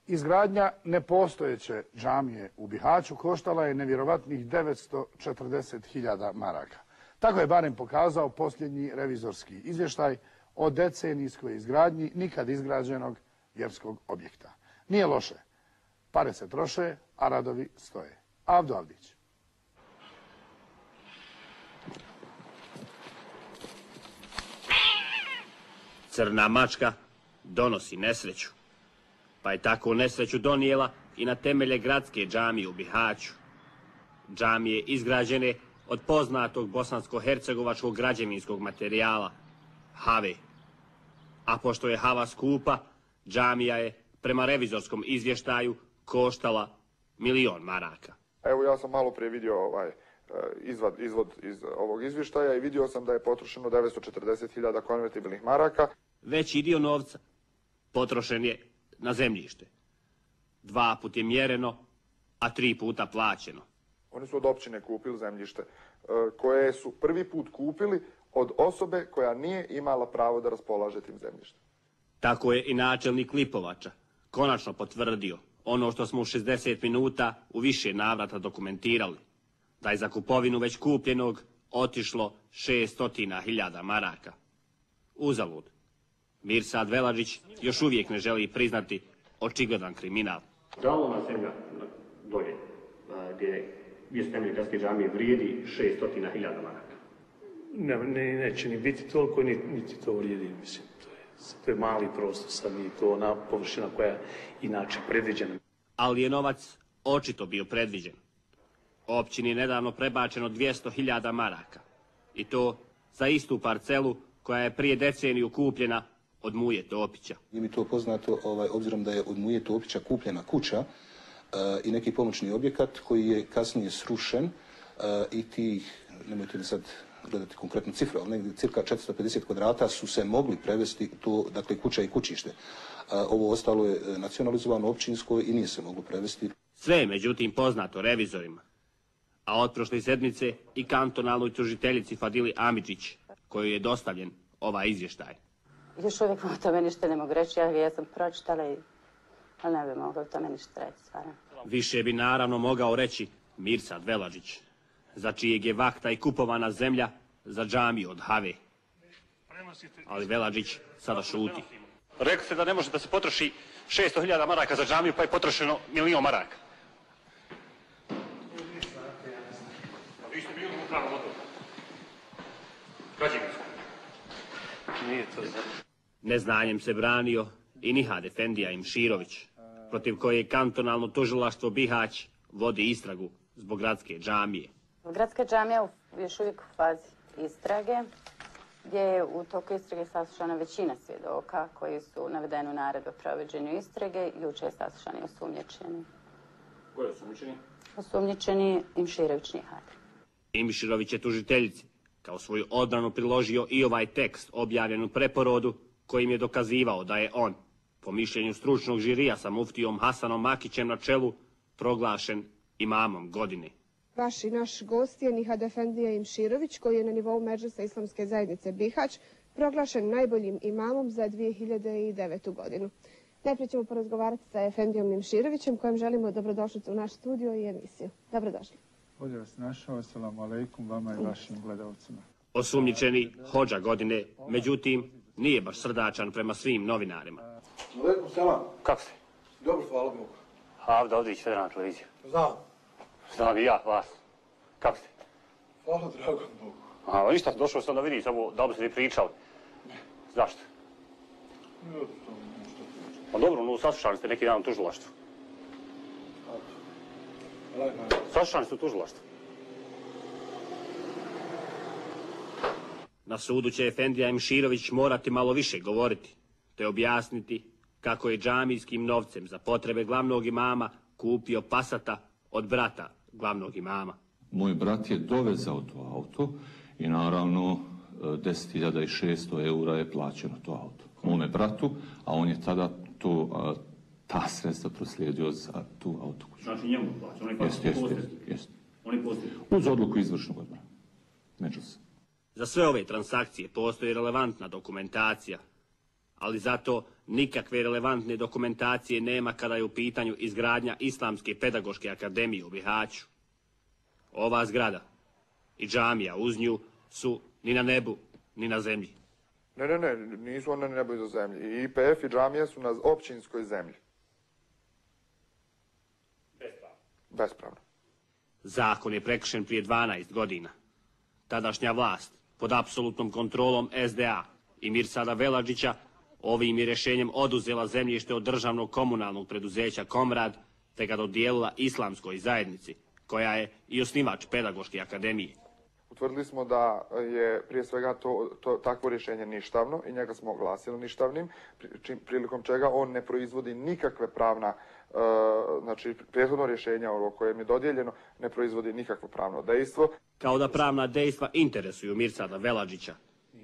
Izgradnja nepostojeće džamije u Bihaću koštala je nevjerovatnih 940.000 maraka. Tako je barem pokazao posljednji revizorski izvještaj o decenijskoj izgradnji nikad izgrađenog vjerskog objekta. Nije loše. Pare se troše, a radovi stoje. Avdo Avdić. Crna mačka donosi nesreću. Pa je tako nesreću donijela i na temelje gradske džamije u Bihaću. Džamije izgrađene od poznatog bosansko-hercegovačkog građevinskog materijala, have. A pošto je hava skupa, džamija je prema revizorskom izvještaju koštala 1.000.000 maraka. Evo ja sam malo prije vidio izvod iz ovog izvještaja i vidio sam da je potrošeno 940.000 konvertibilnih maraka. Veći dio novca potrošen je na zemljište. 2 puta je mjereno, a 3 puta plaćeno. Oni su od općine kupili zemljište koje su prvi put kupili od osobe koja nije imala pravo da raspolaže tim zemljištem. Tako je i načelnik Lipovača konačno potvrdio ono što smo u 60 minuta u više navrata dokumentirali, da je za kupovinu već kupljenog otišlo 600.000 maraka. Uzalud. Mirsad Veladžić još uvijek ne želi priznati očigledan kriminal. Da li ona zemlja dolje, gdje su temelje gradske džamije, vrijedi 600.000 maraka? Neće ni biti toliko, niti to vrijedi, mislim. To je mali prostor, sad nije to ona površina koja je inače predviđena. Ali je novac očito bio predviđen. Općini je nedavno prebačeno 200.000 maraka. I to za istu parcelu koja je prije deceniju kupljena od Muje Topića. Nije mi to poznato, obzirom da je od Muje Topića kupljena kuća i neki pomoćni objekat koji je kasnije srušen i tih, nemojte li sad gledati konkretnu cifru, ali negdje cirka 450 kvadrata su se mogli prevesti to, dakle, kuća i kućište. Ovo ostalo je nacionalizovano općinsko i nije se moglo prevesti. Sve je međutim poznato revizorima. A od prošle sedmice i kantonalnoj tužiteljici Fadili Amidžić, kojoj je dostavljen ovaj izvještaj. Još uvijek o tome ništa ne mogu reći, ja sam pročitala, ali ne bi mogla o tome ništa reći, stvarno. Više bi naravno mogao reći Mirsad Veladžić, za čijeg je vakta i kupovana zemlja za džamiju od have. Ali Veladžić sada šuti. Rekli ste da ne može da se potroši 600.000 maraka za džamiju, pa je potrošeno 1.000.000 maraka. Vi ste bili u upravnom odboru. Građevinsko. Nije to. Neznanjem se branio i Nihad Efendija Imširović, protiv koje kantonalno tužilaštvo Bihać vodi istragu zbog gradske džamije. Gradska džamija još uvijek u fazi istrage, gdje je u toku istrage saslušana većina svjedoka koji su navedeni u naredbi o provođenju istrage. Jučer je saslušani osumnjičeni. Ko je osumnjičeni? Osumnjičeni Imširović Nihad. Imširović je tužiteljici kao svoju odbranu priložio i ovaj tekst objavljen u preporodu kojim je dokazivao da je on, po mišljenju stručnog žirija sa muftijom Hasanom Makićem na čelu, proglašen imamom godine. Vaš i naš gost je Nihad Efendija Imširović, koji je na nivou Medžlisa Islamske zajednice Bihać proglašen najboljim imamom za 2009. godinu. Najprije ćemo porazgovarati sa Efendijom Imširovićem, kojem želimo dobrodošlicu u naš studio i emisiju. Dobrodošli. Bolje vas našao, assalamu alaikum vama i vašim gledalcima. Osumnjičeni hodža godine, međutim, nije baš srdačan prema svim novinarima. Alaikum selam. Kako ste? Dobro, hvala Bogu. Avdo Avdić, Federalna televizija. Znam. Znam i ja, vas. Kako ste? Hvala dragom Bogu. A ništa, došao sam da vidim samo da li ste vi pričali. Ne. Zašto? Pa dobro, no saslušali ste neki dan u tužilaštvu. Saslušali ste u tužilaštvu. Na sudu će Efendija Imširović morati malo više govoriti, te objasniti kako je džamijskim novcem za potrebe glavnog imama kupio Passata od brata glavnog imama. Moj brat je dovezao to auto i naravno 10.600 eura je plaćeno to auto. Mome bratu, a on je tada ta sredstva proslijedio za tu autokuću. Znači njemu plaća, on je plaća Jeste. On je poslije. Uz odluku izvršnog odbora. Međutim. Za sve ove transakcije postoji relevantna dokumentacija. ali zato nikakve relevantne dokumentacije nema kada je u pitanju izgradnja Islamske pedagoške akademije u Bihaću. Ova zgrada i džamija uz nju su ni na nebu, ni na zemlji. Ne, nisu one na nebu i za zemlji. I IPF i džamija su na općinskoj zemlji. Bespravno. Zakon je prekršen prije 12 godina. Tadašnja vlast, pod apsolutnom kontrolom SDA i Mirsada Veladžića, ovim je rješenjem oduzela zemljište od državnog komunalnog preduzeća Komrad, te ga dodijelila Islamskoj zajednici, koja je i osnivač pedagoške akademije. Utvrdili smo da je prije svega takvo rješenje ništavno i njega smo oglasili ništavnim, prilikom čega on ne proizvodi nikakve pravna, znači prethodno rješenje ovo kojem je dodijeljeno ne proizvodi nikakvo pravno dejstvo. Kao da pravna dejstva interesuju Mirsada Veladžića,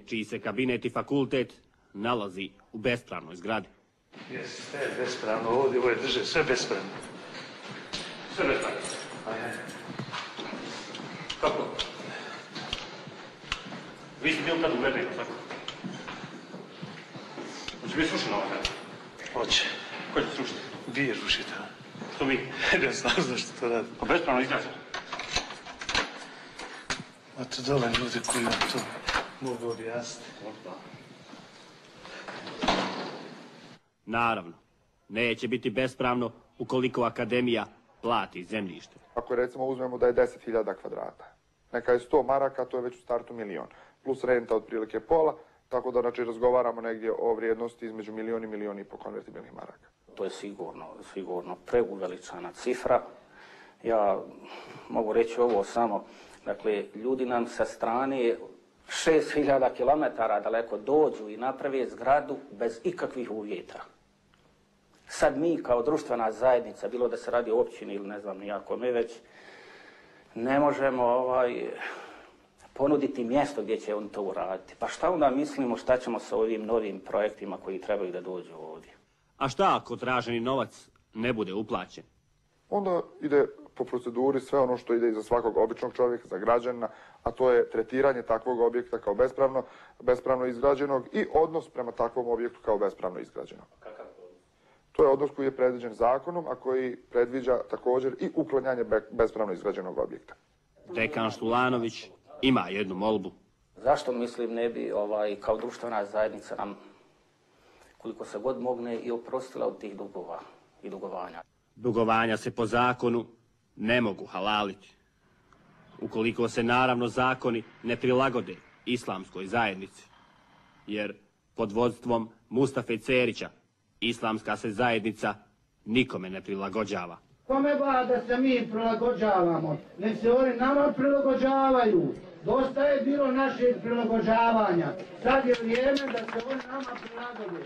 čiji se kabinet i fakultet nalazi u bespravnoj zgradi. Jesi, sve je bespravno, ovdje ovo je drže, sve bespravno. Sve bespravno. Kako? Vi ste bili tad uvedeni, tako? Hoće biti srušeno ovo tad? Hoće. Ko će srušiti? Vi je rušite. Što vi? Ne znam zašto to radi. Pa bespravno izgrađeno. A to dole ljudi koji vam to mogu objasniti. Naravno, neće biti bespravno ukoliko akademija plati zemljište. Ako recimo uzmemo da je 10.000 kvadrata, neka je 100 maraka, to je već u startu 1.000.000, plus renta otprilike pola, tako da znači razgovaramo negdje o vrijednosti između 1.000.000 i 1.500.000 konvertibilnih maraka. To je sigurno preuveličana cifra. Ja mogu reći ovo samo, dakle, ljudi nam sa strane 6.000 km daleko dođu i naprave zgradu bez ikakvih uvjeta. Sad mi kao društvena zajednica, bilo da se radi o općini ili ne znam nijako mi već, ne možemo ponuditi mjesto gdje će on to uraditi. Pa šta onda mislimo šta ćemo sa ovim novim projektima koji trebaju da dođu ovdje? A šta ako traženi novac ne bude uplaćen? Onda ide po proceduri sve ono što ide i za svakog običnog čovjeka, za građana, a to je tretiranje takvog objekta kao bespravno izgrađenog i odnos prema takvom objektu kao bespravno izgrađenog. Kakav odnos? To je odnos koji je predviđen zakonom, a koji predviđa također i uklanjanje bespravno izgrađenog objekta. Dekan Štulanović ima jednu molbu. Zašto mislim ne bi kao društvena zajednica nam, koliko se god mogne, i oprostila od tih dugova i dugovanja? Dugovanja se po zakonu ne mogu halaliti. Ukoliko se naravno zakoni ne prilagode Islamskoj zajednici. Jer pod vodstvom Mustafe Cerića Islamska se zajednica nikome ne prilagođava. Kome ba da se mi prilagođavamo? Nek se oni nama prilagođavaju. Dosta je bilo našeg prilagođavanja. Sad je vrijeme da se oni nama prilagode.